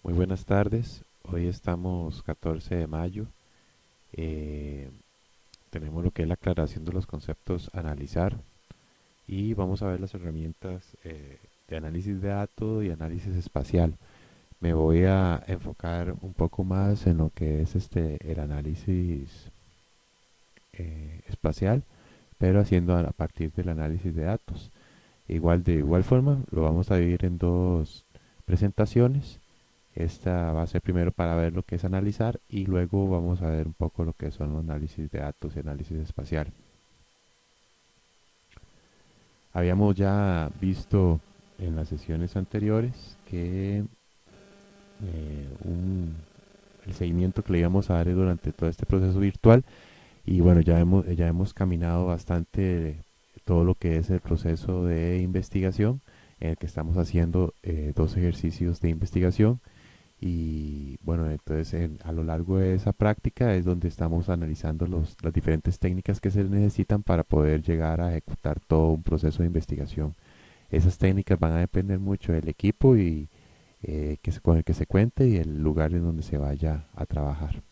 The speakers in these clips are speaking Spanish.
Muy buenas tardes. Hoy estamos 14 de mayo. Eh, Tenemos lo que es la aclaración de los conceptos a analizar y vamos a ver las herramientas de análisis de datos y análisis espacial. Me voy a enfocar un poco más en lo que es el análisis espacial, pero haciendo a partir del análisis de datos. De igual forma, lo vamos a dividir en dos presentaciones. Esta va a ser primero para ver lo que es analizar y luego vamos a ver un poco lo que son los análisis de datos y análisis espacial. Habíamos ya visto en las sesiones anteriores que el seguimiento que le íbamos a dar durante todo este proceso virtual y bueno, ya hemos caminado bastante todo lo que es el proceso de investigación en el que estamos haciendo dos ejercicios de investigación. Y bueno, entonces a lo largo de esa práctica es donde estamos analizando las diferentes técnicas que se necesitan para poder llegar a ejecutar todo un proceso de investigación. Esas técnicas van a depender mucho del equipo y con el que se cuente y el lugar en donde se vaya a trabajar.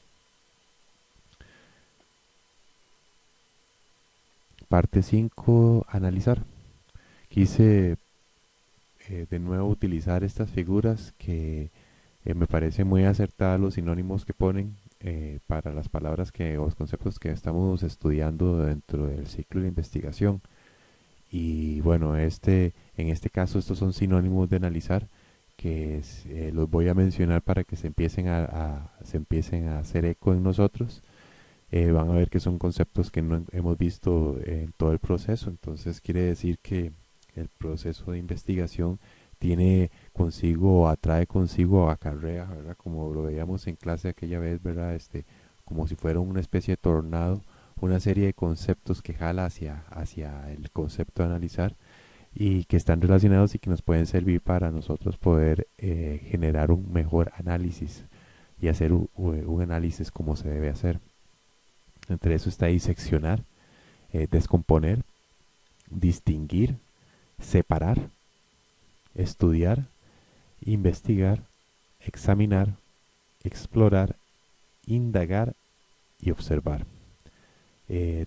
Parte 5, analizar. Quise de nuevo utilizar estas figuras que me parece muy acertada los sinónimos que ponen para las palabras o los conceptos que estamos estudiando dentro del ciclo de investigación. Y bueno, en este caso estos son sinónimos de analizar los voy a mencionar para que se empiecen a hacer eco en nosotros. Van a ver que son conceptos que no hemos visto en todo el proceso, entonces quiere decir que el proceso de investigación tiene consigo o atrae consigo acarrea, ¿verdad? Como lo veíamos en clase aquella vez, ¿verdad? Como si fuera una especie de tornado, una serie de conceptos que jala hacia el concepto de analizar y que están relacionados y que nos pueden servir para nosotros poder generar un mejor análisis y hacer un análisis como se debe hacer. Entre eso está diseccionar, descomponer, distinguir, separar, estudiar, investigar, examinar, explorar, indagar y observar.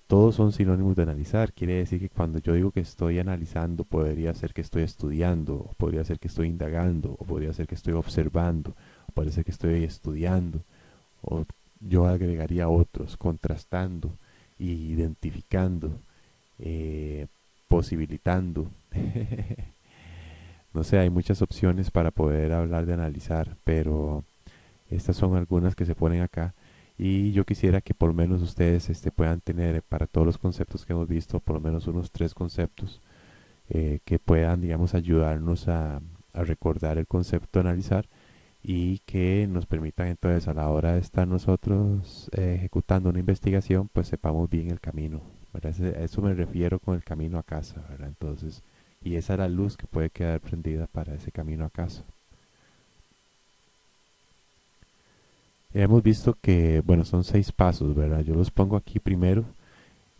Todos son sinónimos de analizar. Quiere decir que cuando yo digo que estoy analizando, podría ser que estoy estudiando, o podría ser que estoy indagando, o podría ser que estoy observando, o podría ser que estoy estudiando, o yo agregaría otros, contrastando, identificando, eh, posibilitando. No sé, hay muchas opciones para poder hablar de analizar, pero estas son algunas que se ponen acá y yo quisiera que por lo menos ustedes puedan tener para todos los conceptos que hemos visto, por lo menos unos tres conceptos que puedan, digamos, ayudarnos a recordar el concepto de analizar y que nos permitan entonces a la hora de estar nosotros ejecutando una investigación, pues sepamos bien el camino, ¿verdad? A eso me refiero con el camino a casa, ¿verdad? Entonces, y esa es la luz que puede quedar prendida para ese camino a casa. Hemos visto que, bueno, son seis pasos, ¿verdad? Yo los pongo aquí primero.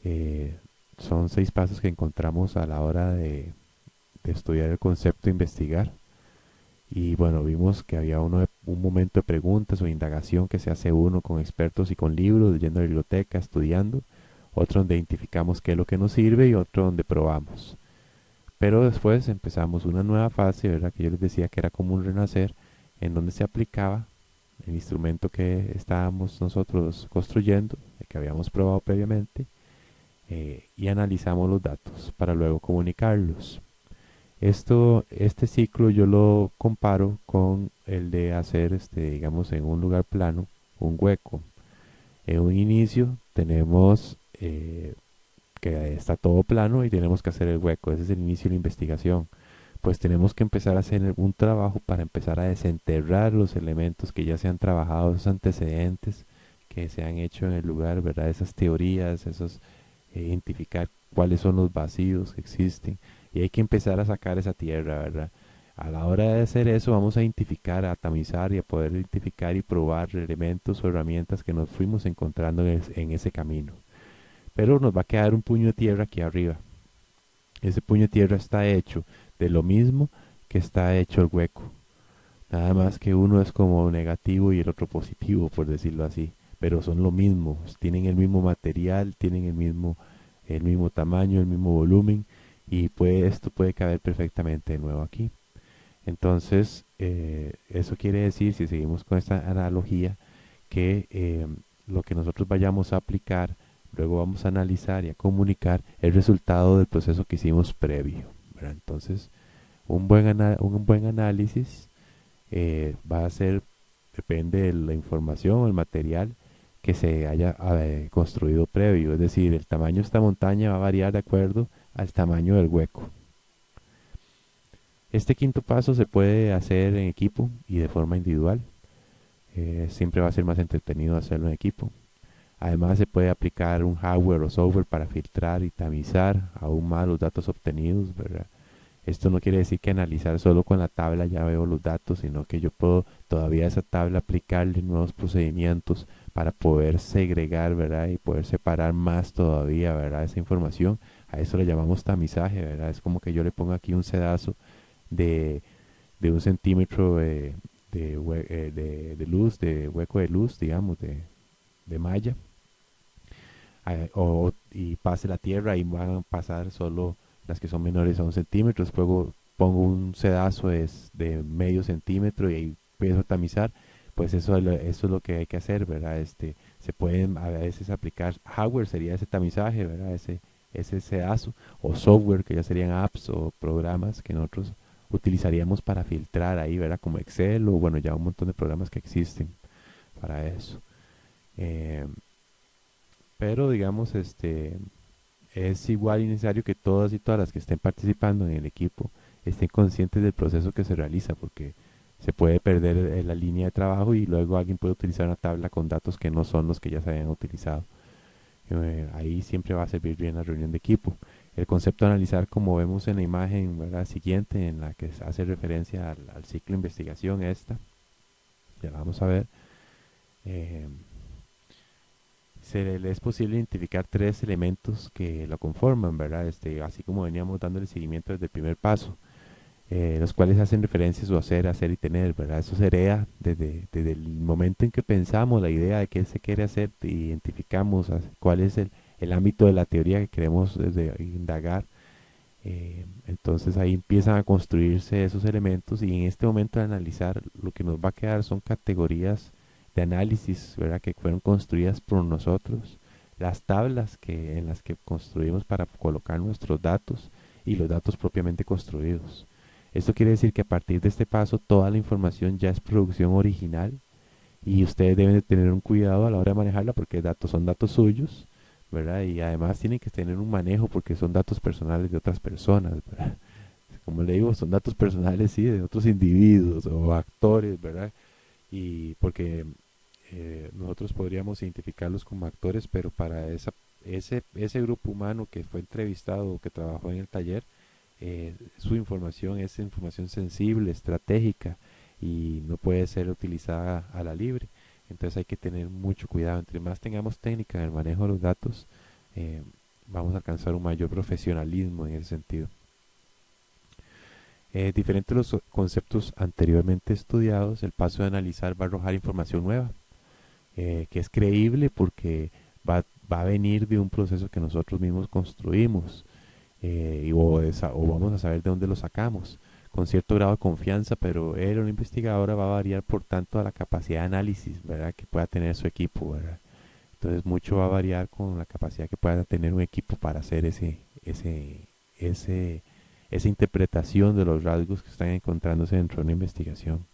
eh, Son seis pasos que encontramos a la hora de estudiar el concepto de investigar. Y bueno, vimos que había un momento de preguntas o indagación que se hace uno con expertos y con libros, yendo a la biblioteca, estudiando. Otro donde identificamos qué es lo que nos sirve y otro donde probamos. Pero después empezamos una nueva fase, ¿verdad? Que yo les decía que era como un renacer, en donde se aplicaba el instrumento que estábamos nosotros construyendo, el que habíamos probado previamente, y analizamos los datos para luego comunicarlos. Este ciclo yo lo comparo con el de hacer, digamos, en un lugar plano, un hueco. En un inicio tenemos que está todo plano y tenemos que hacer el hueco. Ese es el inicio de la investigación. Pues tenemos que empezar a hacer un trabajo para empezar a desenterrar los elementos que ya se han trabajado, esos antecedentes que se han hecho en el lugar, ¿verdad? Esas teorías, identificar cuáles son los vacíos que existen y hay que empezar a sacar esa tierra, ¿verdad? A la hora de hacer eso vamos a identificar, a tamizar y a poder identificar y probar elementos o herramientas que nos fuimos encontrando en ese camino. Pero nos va a quedar un puño de tierra aquí arriba. Ese puño de tierra está hecho de lo mismo que está hecho el hueco. Nada más que uno es como negativo y el otro positivo, por decirlo así. Pero son lo mismo, tienen el mismo material, tienen el mismo tamaño, el mismo volumen y esto puede caber perfectamente de nuevo aquí. Entonces, eso quiere decir, si seguimos con esta analogía, que lo que nosotros vayamos a aplicar, luego vamos a analizar y a comunicar el resultado del proceso que hicimos previo, ¿verdad? Entonces, un buen análisis va a ser, depende de la información o el material que se haya construido previo. Es decir, el tamaño de esta montaña va a variar de acuerdo al tamaño del hueco. Este quinto paso se puede hacer en equipo y de forma individual. Siempre va a ser más entretenido hacerlo en equipo. Además, se puede aplicar un hardware o software para filtrar y tamizar aún más los datos obtenidos, ¿verdad? Esto no quiere decir que analizar solo con la tabla ya veo los datos, sino que yo puedo todavía a esa tabla aplicarle nuevos procedimientos para poder segregar, ¿verdad? Y poder separar más todavía, ¿verdad? Esa información. A eso le llamamos tamizaje, ¿verdad? Es como que yo le pongo aquí un sedazo de, de 1 centímetro de luz, de hueco de luz, digamos, de malla, y pase la tierra y van a pasar solo las que son menores a 1 centímetro. Luego pongo un sedazo de medio centímetro y ahí empiezo a tamizar. Pues eso es lo que hay que hacer, ¿verdad? Se pueden a veces aplicar hardware, sería ese tamizaje, ¿verdad? Ese sedazo, o software, que ya serían apps o programas que nosotros utilizaríamos para filtrar ahí, ¿verdad? Como Excel o bueno, ya un montón de programas que existen para eso. Eh, pero digamos, es igual y necesario que todas y todas las que estén participando en el equipo estén conscientes del proceso que se realiza, porque se puede perder la línea de trabajo y luego alguien puede utilizar una tabla con datos que no son los que ya se habían utilizado. Ahí siempre va a servir bien la reunión de equipo. El concepto de analizar, como vemos en la imagen, ¿verdad? Siguiente, en la que hace referencia al ciclo de investigación, ya la vamos a ver. eh, le es posible identificar tres elementos que lo conforman, ¿verdad? Así como veníamos dándole seguimiento desde el primer paso, los cuales hacen referencia a su hacer y tener, ¿verdad? Eso se hereda desde el momento en que pensamos la idea de qué se quiere hacer, identificamos cuál es el ámbito de la teoría que queremos indagar. Entonces ahí empiezan a construirse esos elementos y en este momento de analizar lo que nos va a quedar son categorías de análisis, ¿verdad? Que fueron construidas por nosotros, las tablas en las que construimos para colocar nuestros datos y los datos propiamente construidos. Esto quiere decir que a partir de este paso toda la información ya es producción original y ustedes deben de tener un cuidado a la hora de manejarla porque datos son datos suyos, ¿verdad? Y además tienen que tener un manejo porque son datos personales de otras personas, ¿verdad? Como le digo, son datos personales, sí, de otros individuos o actores, ¿verdad? Y porque nosotros podríamos identificarlos como actores, pero para ese grupo humano que fue entrevistado o que trabajó en el taller, su información es información sensible, estratégica y no puede ser utilizada a la libre. Entonces hay que tener mucho cuidado. Entre más tengamos técnica en el manejo de los datos, eh, vamos a alcanzar un mayor profesionalismo en ese sentido. Diferente a los conceptos anteriormente estudiados, el paso de analizar va a arrojar información nueva, que es creíble porque va a venir de un proceso que nosotros mismos construimos, o vamos a saber de dónde lo sacamos con cierto grado de confianza, pero él o la investigadora va a variar por tanto a la capacidad de análisis, ¿verdad? Que pueda tener su equipo, ¿verdad? Entonces mucho va a variar con la capacidad que pueda tener un equipo para hacer esa interpretación de los rasgos que están encontrándose dentro de una investigación.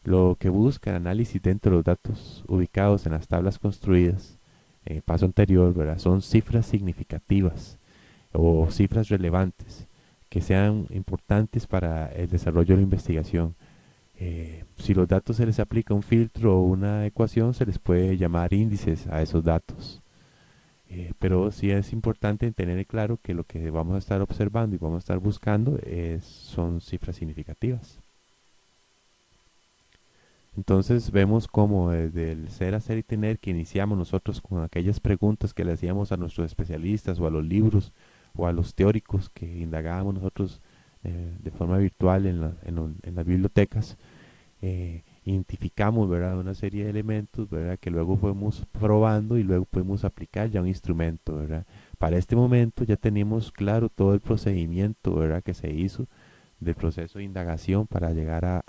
Lo que busca el análisis dentro de los datos ubicados en las tablas construidas en el paso anterior, ¿verdad? Son cifras significativas o cifras relevantes que sean importantes para el desarrollo de la investigación. Si los datos se les aplica un filtro o una ecuación, se les puede llamar índices a esos datos. Pero sí es importante tener claro que lo que vamos a estar observando y vamos a estar buscando son cifras significativas. Entonces vemos como desde el ser, hacer y tener que iniciamos nosotros con aquellas preguntas que le hacíamos a nuestros especialistas o a los libros o a los teóricos que indagábamos nosotros de forma virtual en las bibliotecas. identificamos, ¿verdad?, una serie de elementos, ¿verdad?, que luego fuimos probando y luego podemos aplicar ya un instrumento, ¿verdad? Para este momento ya tenemos claro todo el procedimiento, ¿verdad?, que se hizo del proceso de indagación para llegar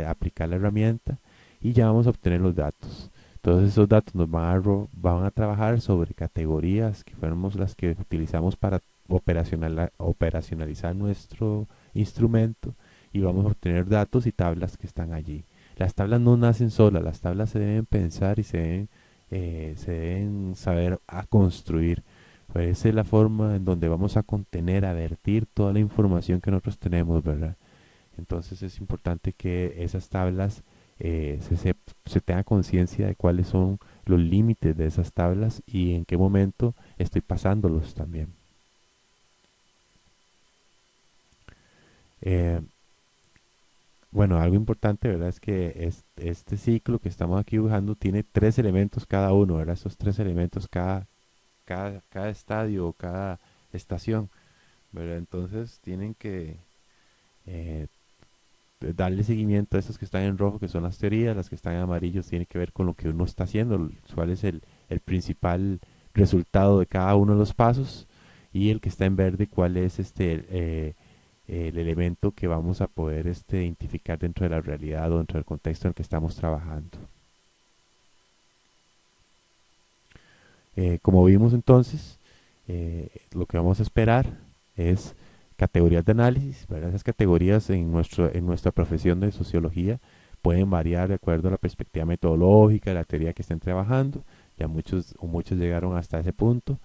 aplicar la herramienta y ya vamos a obtener los datos. Entonces esos datos nos van a trabajar sobre categorías que fuéramos las que utilizamos para operacionalizar nuestro instrumento y vamos a obtener datos y tablas que están allí. Las tablas no nacen solas, las tablas se deben pensar y se deben saber a construir. Pues esa es la forma en donde vamos a contener, a vertir toda la información que nosotros tenemos, ¿verdad? Entonces es importante que esas tablas se tenga conciencia de cuáles son los límites de esas tablas y en qué momento estoy pasándolos también. Eh, bueno, algo importante, ¿verdad? Es que este ciclo que estamos aquí dibujando tiene tres elementos cada uno, ¿verdad? Esos tres elementos cada estadio o cada estación, ¿verdad? Entonces tienen que eh, darle seguimiento a estos que están en rojo, que son las teorías, las que están en amarillos tienen que ver con lo que uno está haciendo, cuál es el principal resultado de cada uno de los pasos, y el que está en verde, cuál es el elemento que vamos a poder identificar dentro de la realidad o dentro del contexto en el que estamos trabajando. Como vimos entonces, lo que vamos a esperar es categorías de análisis, ¿verdad? Esas categorías en nuestra profesión de sociología pueden variar de acuerdo a la perspectiva metodológica, la teoría que estén trabajando. Ya muchos llegaron hasta ese punto.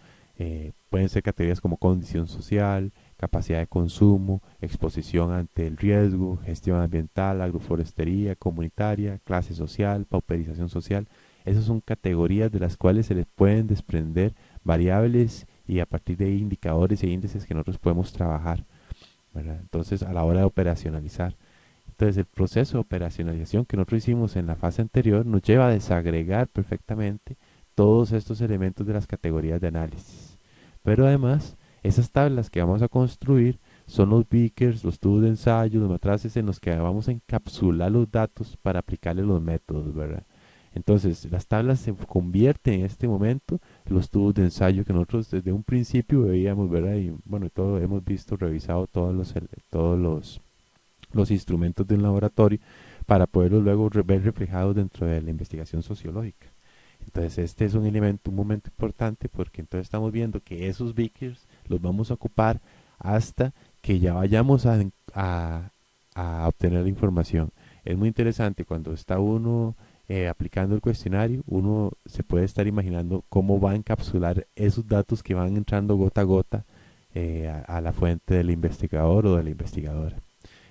Pueden ser categorías como condición social, capacidad de consumo, exposición ante el riesgo, gestión ambiental, agroforestería, comunitaria, clase social, pauperización social. Esas son categorías de las cuales se les pueden desprender variables y a partir de ahí indicadores e índices que nosotros podemos trabajar, ¿verdad? Entonces, a la hora de operacionalizar. Entonces, el proceso de operacionalización que nosotros hicimos en la fase anterior nos lleva a desagregar perfectamente todos estos elementos de las categorías de análisis. Pero además, esas tablas que vamos a construir son los beakers, los tubos de ensayo, los matraces en los que vamos a encapsular los datos para aplicarle los métodos, ¿verdad? Entonces, las tablas se convierten en este momento los tubos de ensayo que nosotros desde un principio veíamos, ¿verdad? Y bueno, todo hemos visto, revisado los instrumentos de un laboratorio para poderlos luego ver reflejados dentro de la investigación sociológica. Entonces, este es un momento importante porque entonces estamos viendo que esos beakers los vamos a ocupar hasta que ya vayamos a obtener la información. Es muy interesante cuando está uno aplicando el cuestionario, uno se puede estar imaginando cómo va a encapsular esos datos que van entrando gota a gota a la fuente del investigador o de la investigadora.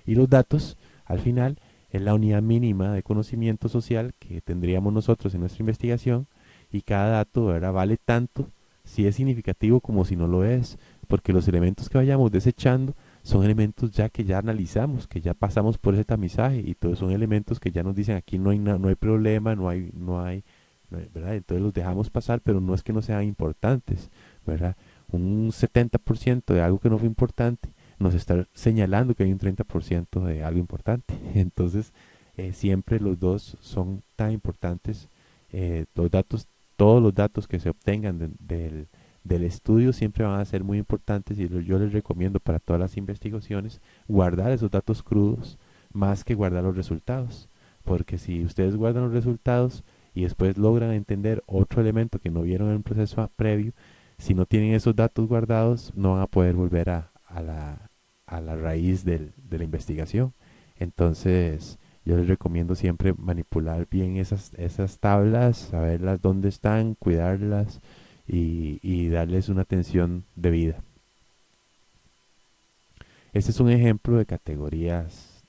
Y los datos, al final, es la unidad mínima de conocimiento social que tendríamos nosotros en nuestra investigación y cada dato, ¿verdad?, vale tanto si es significativo como si no lo es, porque los elementos que vayamos desechando son elementos ya que ya analizamos, que ya pasamos por ese tamizaje y todos son elementos que ya nos dicen aquí no hay problema, ¿verdad? Entonces los dejamos pasar, pero no es que no sean importantes, ¿verdad? Un 70% de algo que no fue importante nos está señalando que hay un 30% de algo importante. Entonces, siempre los dos son tan importantes. Los datos, todos los datos que se obtengan del estudio siempre van a ser muy importantes y yo les recomiendo para todas las investigaciones guardar esos datos crudos más que guardar los resultados. Porque si ustedes guardan los resultados y después logran entender otro elemento que no vieron en el proceso previo, si no tienen esos datos guardados, no van a poder volver a la raíz de la investigación. Entonces, yo les recomiendo siempre manipular bien esas tablas, saberlas dónde están, cuidarlas y darles una atención debida. Este es un ejemplo de categorías.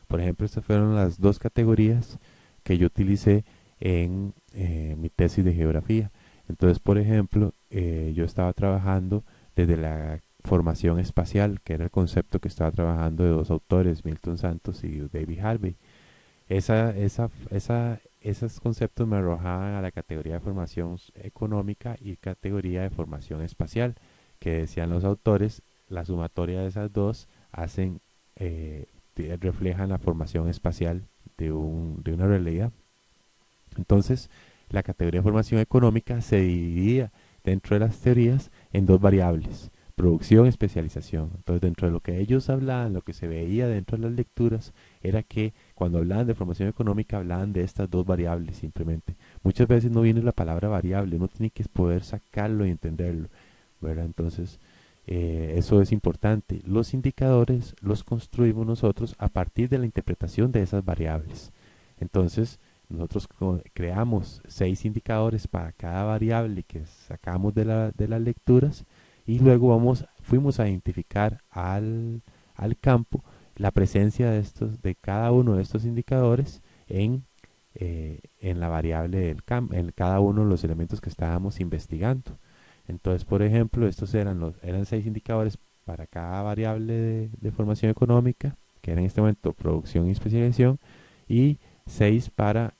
Por ejemplo, estas fueron las dos categorías que yo utilicé en mi tesis de geografía. Entonces, por ejemplo, yo estaba trabajando desde la formación espacial, que era el concepto que estaba trabajando de dos autores, Milton Santos y David Harvey. Esos conceptos me arrojaban a la categoría de formación económica y categoría de formación espacial, que decían los autores, la sumatoria de esas dos reflejan la formación espacial de una realidad. Entonces, la categoría de formación económica se dividía dentro de las teorías en dos variables, producción y especialización. Entonces, dentro de lo que ellos hablaban, lo que se veía dentro de las lecturas, era que cuando hablaban de formación económica hablaban de estas dos variables simplemente. Muchas veces no viene la palabra variable, uno tiene que poder sacarlo y entenderlo, ¿verdad? Entonces, eso es importante. Los indicadores los construimos nosotros a partir de la interpretación de esas variables. Entonces, nosotros creamos 6 indicadores para cada variable que sacamos de las lecturas y luego fuimos a identificar al campo la presencia de cada uno de estos indicadores en la variable del campo, en cada uno de los elementos que estábamos investigando. Entonces, por ejemplo, estos eran 6 indicadores para cada variable de formación económica, que era en este momento producción y especialización, y 6 para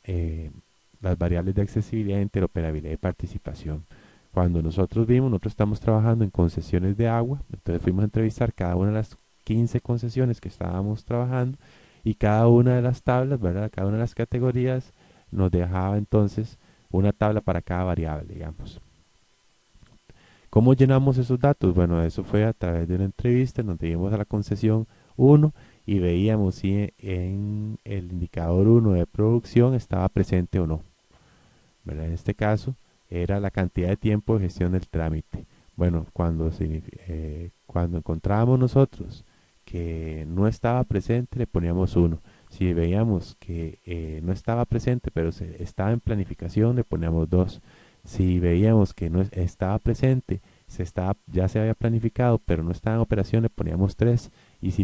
las variables de accesibilidad, interoperabilidad y participación. Cuando nosotros estamos trabajando en concesiones de agua, entonces fuimos a entrevistar cada una de las 15 concesiones que estábamos trabajando y cada una de las tablas, ¿verdad? Cada una de las categorías nos dejaba entonces una tabla para cada variable, digamos. ¿Cómo llenamos esos datos? Bueno, eso fue a través de una entrevista, nos dimos a la concesión 1 y veíamos si en el indicador 1 de producción estaba presente o no, ¿verdad? En este caso era la cantidad de tiempo de gestión del trámite. Bueno, cuando encontrábamos nosotros que no estaba presente, le poníamos 1. Si veíamos que no estaba presente, pero estaba en planificación, le poníamos 2. Si veíamos que no estaba presente, ya se había planificado, pero no estaba en operación, le poníamos 3. Y si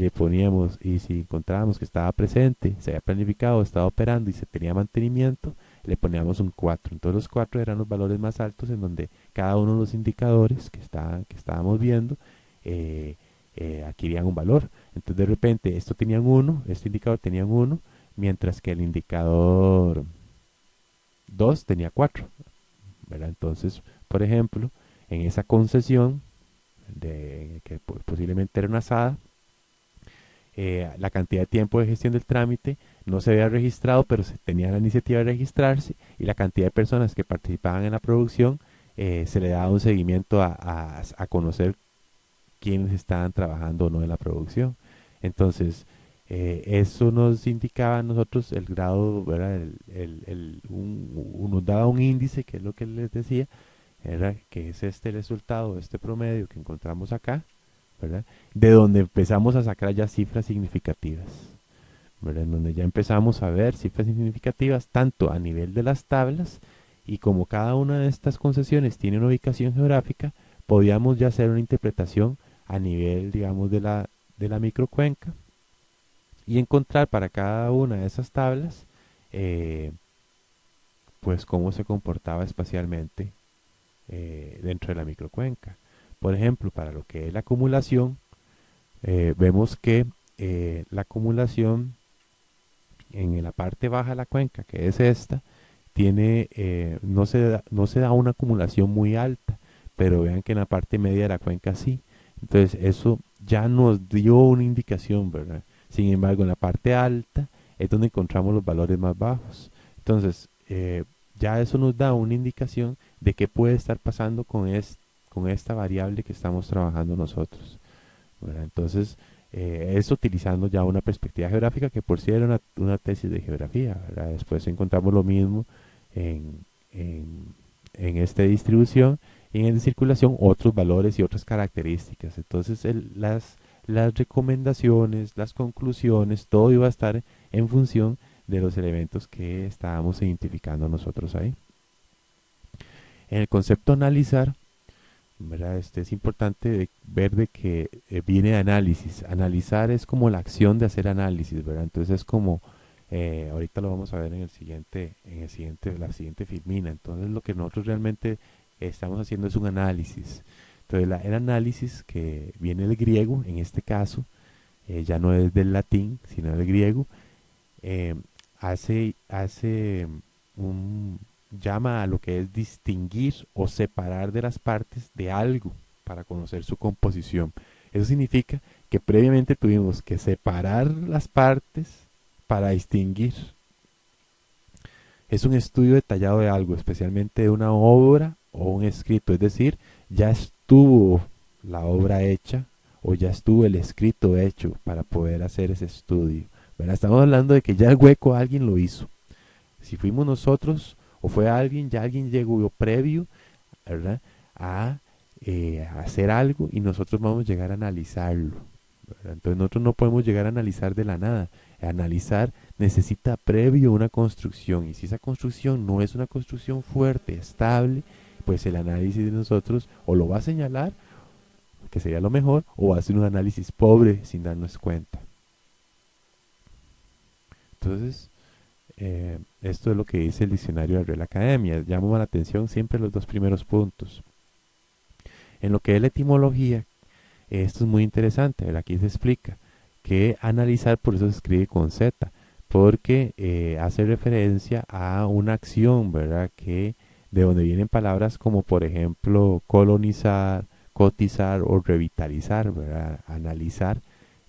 encontrábamos que estaba presente, se había planificado, estaba operando y se tenía mantenimiento, le poníamos un 4. Entonces los 4 eran los valores más altos en donde cada uno de los indicadores que estábamos viendo adquirían un valor. Entonces de repente este indicador tenía un 1, mientras que el indicador 2 tenía 4, ¿verdad? Entonces, por ejemplo, en esa concesión que posiblemente era una asada, la cantidad de tiempo de gestión del trámite no se había registrado, pero se tenía la iniciativa de registrarse y la cantidad de personas que participaban en la producción se le daba un seguimiento a conocer quiénes estaban trabajando o no en la producción. Entonces, eso nos indicaba a nosotros el grado, ¿verdad? Nos daba un índice, que es lo que les decía, era que es este resultado, este promedio que encontramos acá, ¿verdad? De donde empezamos a sacar ya cifras significativas, ¿verdad? En donde ya empezamos a ver cifras significativas tanto a nivel de las tablas y como cada una de estas concesiones tiene una ubicación geográfica, podíamos ya hacer una interpretación a nivel, digamos, de la microcuenca y encontrar para cada una de esas tablas, pues cómo se comportaba espacialmente dentro de la microcuenca. Por ejemplo, para lo que es la acumulación, vemos que la acumulación en la parte baja de la cuenca, que es esta, no se da una acumulación muy alta, pero vean que en la parte media de la cuenca sí. Entonces eso ya nos dio una indicación, ¿verdad? Sin embargo, en la parte alta es donde encontramos los valores más bajos. Entonces, ya eso nos da una indicación de qué puede estar pasando con esta variable que estamos trabajando nosotros, ¿verdad? Entonces, es utilizando ya una perspectiva geográfica que por sí era una tesis de geografía, ¿verdad? Después encontramos lo mismo en, en, en esta distribución y en el de circulación otros valores y otras características. Entonces, las recomendaciones, las conclusiones, todo iba a estar en función de los elementos que estábamos identificando nosotros ahí. En el concepto analizar, ¿verdad? Es importante ver de que viene de análisis. Analizar es como la acción de hacer análisis, ¿verdad? Entonces es como, ahorita lo vamos a ver la siguiente filmina. Entonces lo que nosotros realmente estamos haciendo es un análisis. Entonces el análisis que viene del griego, en este caso, ya no es del latín, sino del griego, eh, hace llama a lo que es distinguir o separar de las partes de algo para conocer su composición. Eso significa que previamente tuvimos que separar las partes para distinguir, es un estudio detallado de algo, especialmente de una obra o un escrito, es decir, ya estuvo la obra hecha o ya estuvo el escrito hecho para poder hacer ese estudio. ¿Verdad? Estamos hablando de que ya el hueco alguien lo hizo. Si fuimos nosotros o fue alguien, ya alguien llegó previo, ¿verdad? A hacer algo y nosotros vamos a llegar a analizarlo. ¿Verdad? Entonces nosotros no podemos llegar a analizar de la nada. Analizar necesita previo una construcción y si esa construcción no es una construcción fuerte, estable, pues el análisis de nosotros o lo va a señalar, que sería lo mejor, o va a ser un análisis pobre sin darnos cuenta. Entonces, esto es lo que dice el diccionario de Real Academia. Llama la atención siempre los dos primeros puntos. En lo que es la etimología, esto es muy interesante, ¿verdad? Aquí se explica que analizar, por eso se escribe con Z, porque hace referencia a una acción, ¿verdad? Que de donde vienen palabras como, por ejemplo, colonizar, cotizar o revitalizar, ¿verdad? Analizar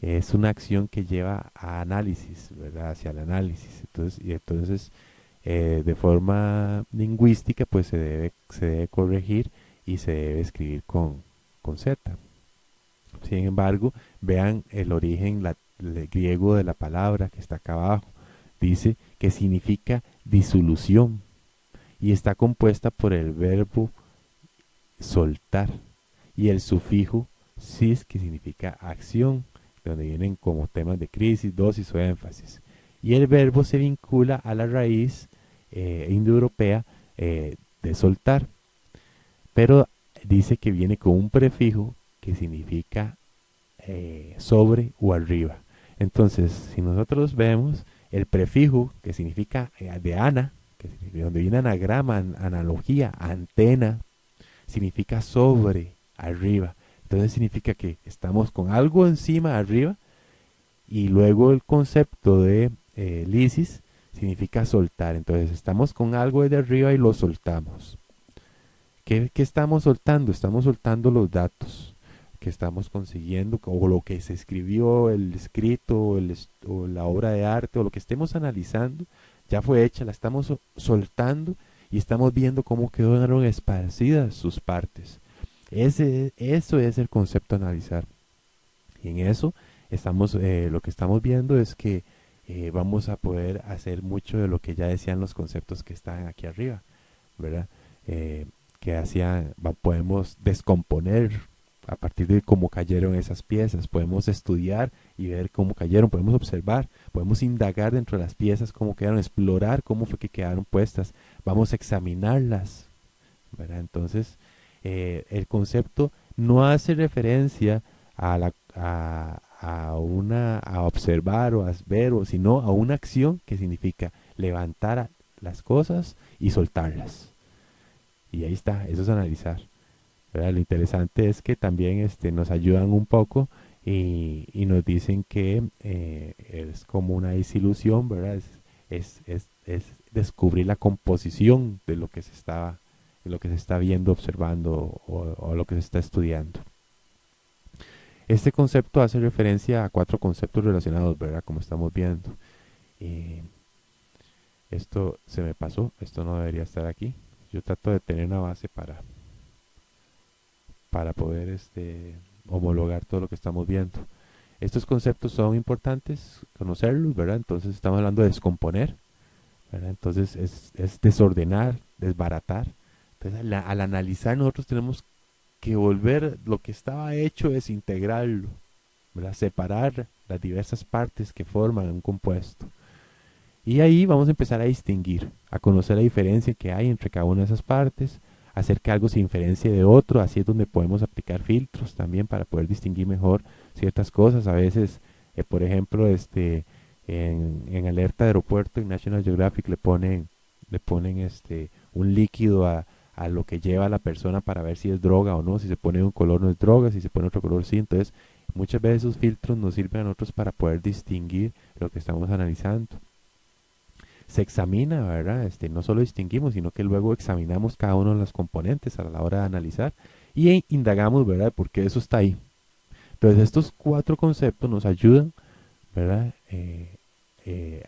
es una acción que lleva a análisis, ¿verdad? Hacia el análisis. Entonces de forma lingüística, pues se debe corregir y se debe escribir con Z. Sin embargo, vean el origen el griego de la palabra que está acá abajo. Dice que significa disolución y está compuesta por el verbo soltar y el sufijo sis que significa acción, de donde vienen como temas de crisis, dosis o énfasis. Y el verbo se vincula a la raíz indoeuropea de soltar, pero dice que viene con un prefijo que significa sobre o arriba. Entonces, si nosotros vemos el prefijo que significa de ana, que donde viene anagrama, analogía, antena, significa sobre, arriba. Entonces significa que estamos con algo encima, arriba, y luego el concepto de lisis significa soltar. Entonces estamos con algo de arriba y lo soltamos. ¿Qué estamos soltando? Estamos soltando los datos que estamos consiguiendo o lo que se escribió, el escrito o la obra de arte o lo que estemos analizando, ya fue hecha, la estamos soltando y estamos viendo cómo quedaron esparcidas sus partes. Eso es el concepto analizar. Y en eso lo que estamos viendo es que vamos a poder hacer mucho de lo que ya decían los conceptos que están aquí arriba, ¿verdad? Que podemos descomponer a partir de cómo cayeron esas piezas, podemos estudiar y ver cómo cayeron, podemos observar, podemos indagar dentro de las piezas cómo quedaron, explorar cómo fue que quedaron puestas, vamos a examinarlas, ¿verdad? Entonces, el concepto no hace referencia a observar o a ver, sino a una acción que significa levantar las cosas y soltarlas. Y ahí está, eso es analizar. ¿Verdad? Lo interesante es que también nos ayudan un poco y nos dicen que es como una desilusión, ¿verdad? Es descubrir la composición de lo que se está viendo, observando o lo que se está estudiando. Este concepto hace referencia a 4 conceptos relacionados, ¿verdad? Como estamos viendo. Esto se me pasó, esto no debería estar aquí. Yo trato de tener una base para poder homologar todo lo que estamos viendo. Estos conceptos son importantes conocerlos, ¿verdad? Entonces estamos hablando de descomponer, ¿verdad? Entonces es desordenar, desbaratar. Entonces al analizar nosotros tenemos que volver lo que estaba hecho, desintegrarlo, ¿verdad? Separar las diversas partes que forman un compuesto. Y ahí vamos a empezar a distinguir, a conocer la diferencia que hay entre cada una de esas partes, hacer que algo se diferencie de otro, así es donde podemos aplicar filtros también para poder distinguir mejor ciertas cosas. A veces, por ejemplo, en alerta de aeropuerto en National Geographic le ponen un líquido a lo que lleva la persona para ver si es droga o no, si se pone un color no es droga, si se pone otro color sí. Entonces muchas veces esos filtros nos sirven a nosotros para poder distinguir lo que estamos analizando. Se examina, ¿verdad? No solo distinguimos, sino que luego examinamos cada uno de los componentes a la hora de analizar y indagamos, ¿verdad? ¿Por qué eso está ahí? Entonces estos 4 conceptos nos ayudan, ¿verdad?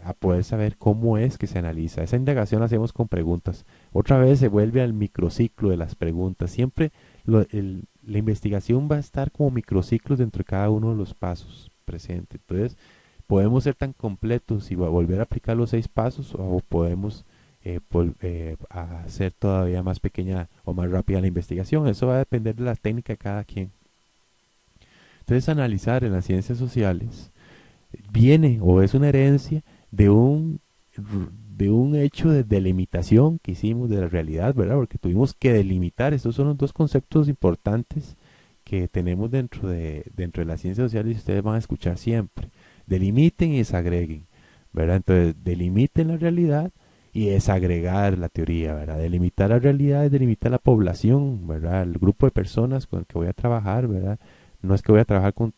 a poder saber cómo es que se analiza. Esa indagación la hacemos con preguntas. Otra vez se vuelve al microciclo de las preguntas. Siempre la investigación va a estar como microciclos dentro de cada uno de los pasos presentes. Entonces, podemos ser tan completos y volver a aplicar los 6 pasos, o podemos hacer todavía más pequeña o más rápida la investigación. Eso va a depender de la técnica de cada quien. Entonces, analizar en las ciencias sociales viene o es una herencia de un hecho de delimitación que hicimos de la realidad, ¿verdad? Porque tuvimos que delimitar. Estos son los dos conceptos importantes que tenemos dentro de las ciencias sociales, y ustedes van a escuchar siempre. Delimiten y desagreguen, ¿verdad? Entonces, delimiten la realidad y desagregar la teoría, ¿verdad? Delimitar la realidad es delimitar la población, ¿verdad? El grupo de personas con el que voy a trabajar, ¿verdad? No es que voy a trabajar con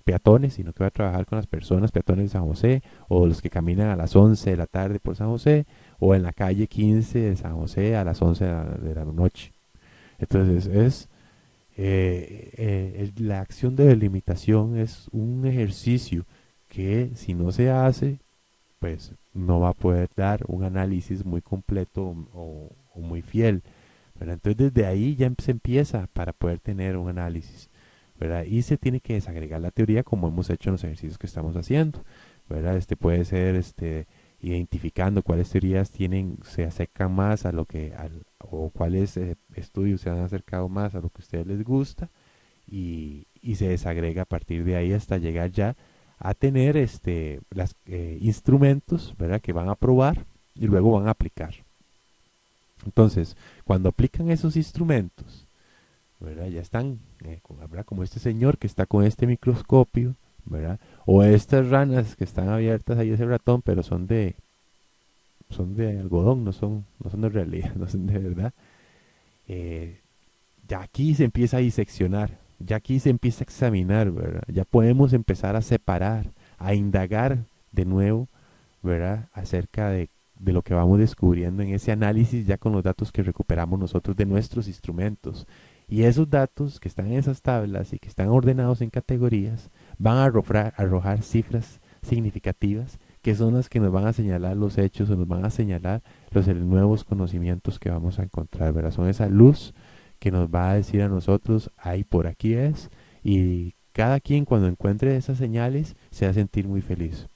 peatones, sino que voy a trabajar con las personas peatones de San José, o los que caminan a las 11 de la tarde por San José, o en la calle 15 de San José a las 11 de la noche. Entonces, la acción de delimitación es un ejercicio que, si no se hace, pues no va a poder dar un análisis muy completo o muy fiel, ¿verdad? Entonces, desde ahí ya se empieza para poder tener un análisis, ¿verdad? Y se tiene que desagregar la teoría, como hemos hecho en los ejercicios que estamos haciendo, ¿verdad? Puede ser identificando cuáles teorías se acercan más a lo que o cuáles estudios se han acercado más a lo que a ustedes les gusta, y se desagrega a partir de ahí hasta llegar ya a tener los instrumentos, ¿verdad? Que van a probar y luego van a aplicar. Entonces, cuando aplican esos instrumentos, ¿verdad? Ya están, ¿verdad? Como este señor que está con este microscopio, ¿verdad? O estas ranas que están abiertas ahí, ese ratón, pero son de algodón, no son de realidad, no son de verdad. Eh, ya aquí se empieza a diseccionar, ya aquí se empieza a examinar, ¿verdad? Ya podemos empezar a separar, a indagar de nuevo, ¿verdad? Acerca de lo que vamos descubriendo en ese análisis, ya con los datos que recuperamos nosotros de nuestros instrumentos. Y esos datos que están en esas tablas y que están ordenados en categorías van a arrojar cifras significativas, que son las que nos van a señalar los hechos, o nos van a señalar los nuevos conocimientos que vamos a encontrar, ¿verdad? Son esa luz que nos va a decir a nosotros, ahí por aquí es, y cada quien, cuando encuentre esas señales, se va a sentir muy feliz.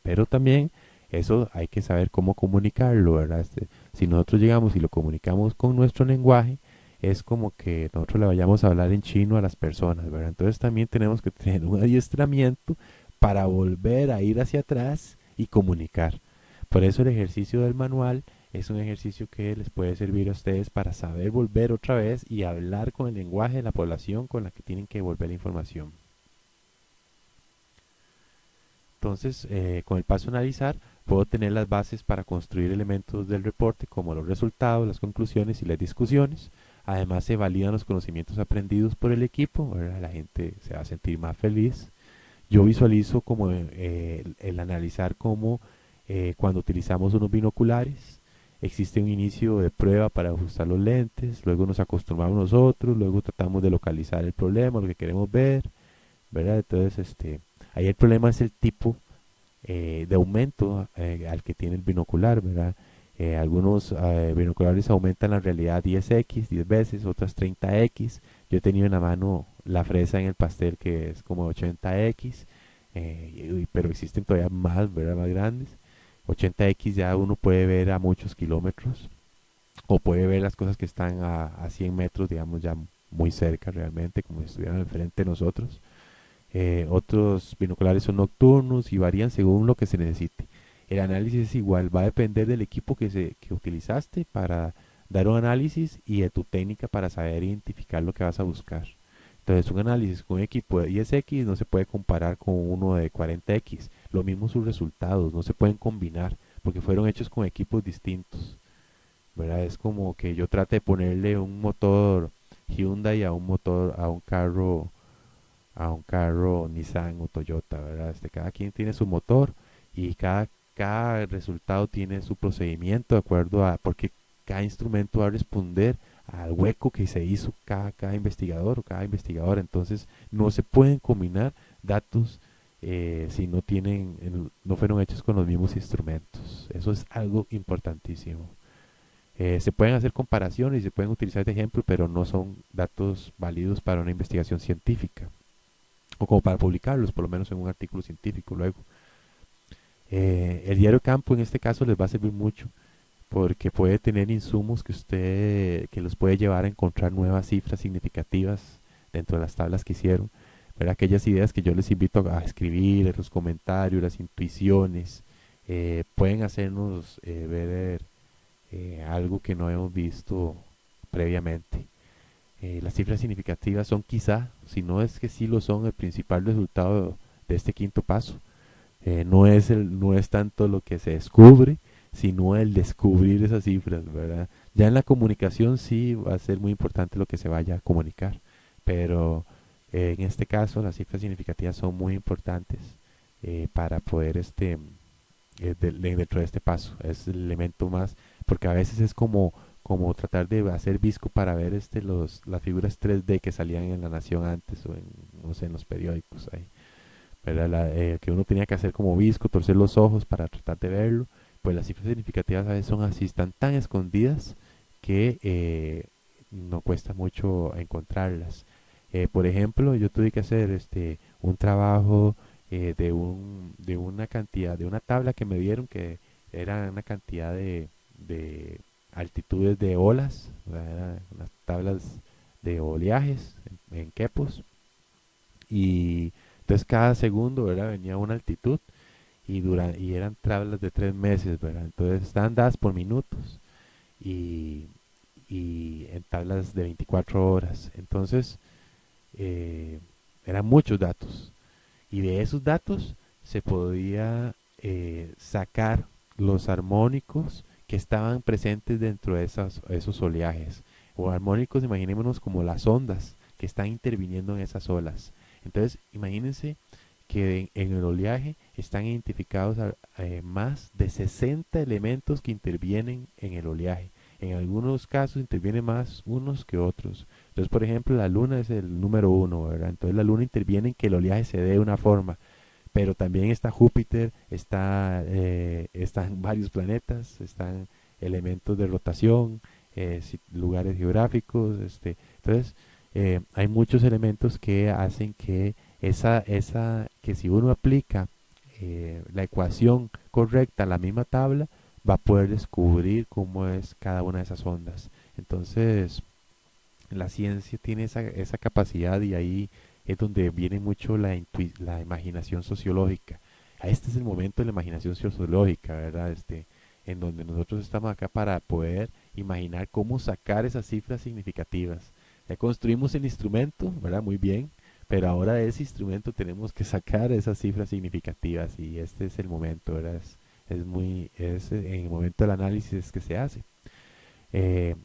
Pero también eso hay que saber cómo comunicarlo, ¿verdad? Si nosotros llegamos y lo comunicamos con nuestro lenguaje, es como que nosotros le vayamos a hablar en chino a las personas, ¿verdad? Entonces también tenemos que tener un adiestramiento para volver a ir hacia atrás y comunicar. Por eso el ejercicio del manual es un ejercicio que les puede servir a ustedes para saber volver otra vez y hablar con el lenguaje de la población con la que tienen que devolver la información. Entonces, con el paso a analizar, puedo tener las bases para construir elementos del reporte, como los resultados, las conclusiones y las discusiones. Además, se validan los conocimientos aprendidos por el equipo, ¿verdad? La gente se va a sentir más feliz. Yo visualizo como el analizar como cuando utilizamos unos binoculares, existe un inicio de prueba para ajustar los lentes, luego nos acostumbramos nosotros, luego tratamos de localizar el problema, lo que queremos ver, ¿verdad? Entonces, ahí el problema es el tipo de aumento al que tiene el binocular, ¿verdad? Algunos binoculares aumentan la realidad 10x, 10 veces, otras 30x. Yo he tenido en la mano la fresa en el pastel, que es como 80x, pero existen todavía más, ¿verdad? Más grandes. 80x ya uno puede ver a muchos kilómetros, o puede ver las cosas que están a 100 metros, digamos, ya muy cerca realmente, como si estuvieran al frente de nosotros. Otros binoculares son nocturnos y varían según lo que se necesite. El análisis es igual, va a depender del equipo que utilizaste para dar un análisis, y de tu técnica para saber identificar lo que vas a buscar. Entonces, un análisis con un equipo de 10x no se puede comparar con uno de 40x. Lo mismo sus resultados, no se pueden combinar porque fueron hechos con equipos distintos, ¿verdad? Es como que yo trate de ponerle un motor Hyundai a un carro Nissan o Toyota, ¿verdad? Cada quien tiene su motor, y cada resultado tiene su procedimiento de acuerdo a, porque cada instrumento va a responder al hueco que se hizo cada investigador o cada investigadora. Entonces no se pueden combinar datos si no tienen, no fueron hechos con los mismos instrumentos. Eso es algo importantísimo. Se pueden hacer comparaciones y se pueden utilizar de ejemplo, pero no son datos válidos para una investigación científica o como para publicarlos, por lo menos en un artículo científico luego. El diario Campo en este caso les va a servir mucho porque puede tener insumos que los puede llevar a encontrar nuevas cifras significativas dentro de las tablas que hicieron. Ver aquellas ideas que yo les invito a escribir, en los comentarios, las intuiciones, pueden hacernos ver algo que no hemos visto previamente. Las cifras significativas son quizá, si no es que sí lo son, el principal resultado de este quinto paso. No es tanto lo que se descubre, sino el descubrir esas cifras, ¿verdad? Ya en la comunicación sí va a ser muy importante lo que se vaya a comunicar, pero en este caso las cifras significativas son muy importantes para poder dentro de este paso. Es el elemento más, porque a veces es como tratar de hacer visco para ver las figuras 3D que salían en La Nación antes o no sé, en los periódicos ahí. ¿Verdad? Que uno tenía que hacer como visco, torcer los ojos para tratar de verlo. Pues las cifras significativas a veces son así, están tan escondidas que no cuesta mucho encontrarlas. Por ejemplo, yo tuve que hacer un trabajo de una cantidad, de una tabla que me dieron que era una cantidad de altitudes de olas, ¿verdad? Unas tablas de oleajes en quepos y entonces cada segundo, ¿verdad? Venía una altitud y eran tablas de 3 meses, ¿verdad? Entonces estaban dadas por minutos y, y en tablas de 24 horas. Entonces eh, eran muchos datos y de esos datos se podía sacar los armónicos que estaban presentes dentro de esos oleajes. O armónicos, imaginémonos como las ondas que están interviniendo en esas olas. Entonces, imagínense que en el oleaje están identificados más de 60 elementos que intervienen en el oleaje. En algunos casos intervienen más unos que otros. Entonces, por ejemplo, la luna es el número uno, ¿verdad? Entonces la luna interviene en que el oleaje se dé de una forma. Pero también está Júpiter, están varios planetas, están elementos de rotación, lugares geográficos. Entonces, hay muchos elementos que hacen que que si uno aplica la ecuación correcta a la misma tabla, va a poder descubrir cómo es cada una de esas ondas. Entonces, la ciencia tiene esa capacidad y ahí es donde viene mucho la imaginación sociológica. Este es el momento de la imaginación sociológica, ¿verdad? En donde nosotros estamos acá para poder imaginar cómo sacar esas cifras significativas. Ya construimos el instrumento, ¿verdad? Muy bien, pero ahora de ese instrumento tenemos que sacar esas cifras significativas y este es el momento, ¿verdad? Es en el momento del análisis que se hace. Eh,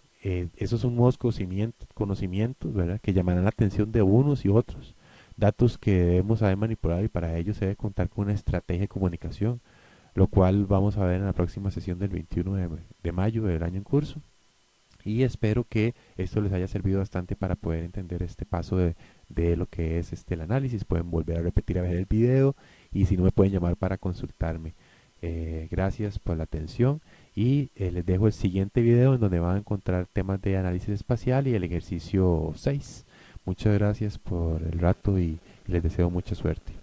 Esos son nuevos conocimientos, ¿verdad? Que llamarán la atención de unos y otros. Datos que debemos saber manipular y para ello se debe contar con una estrategia de comunicación, lo cual vamos a ver en la próxima sesión del 21 de mayo del año en curso. Y espero que esto les haya servido bastante para poder entender este paso de lo que es el análisis. Pueden volver a repetir a ver el video y si no me pueden llamar para consultarme. Gracias por la atención y les dejo el siguiente video en donde van a encontrar temas de análisis espacial y el ejercicio 6. Muchas gracias por el rato y les deseo mucha suerte.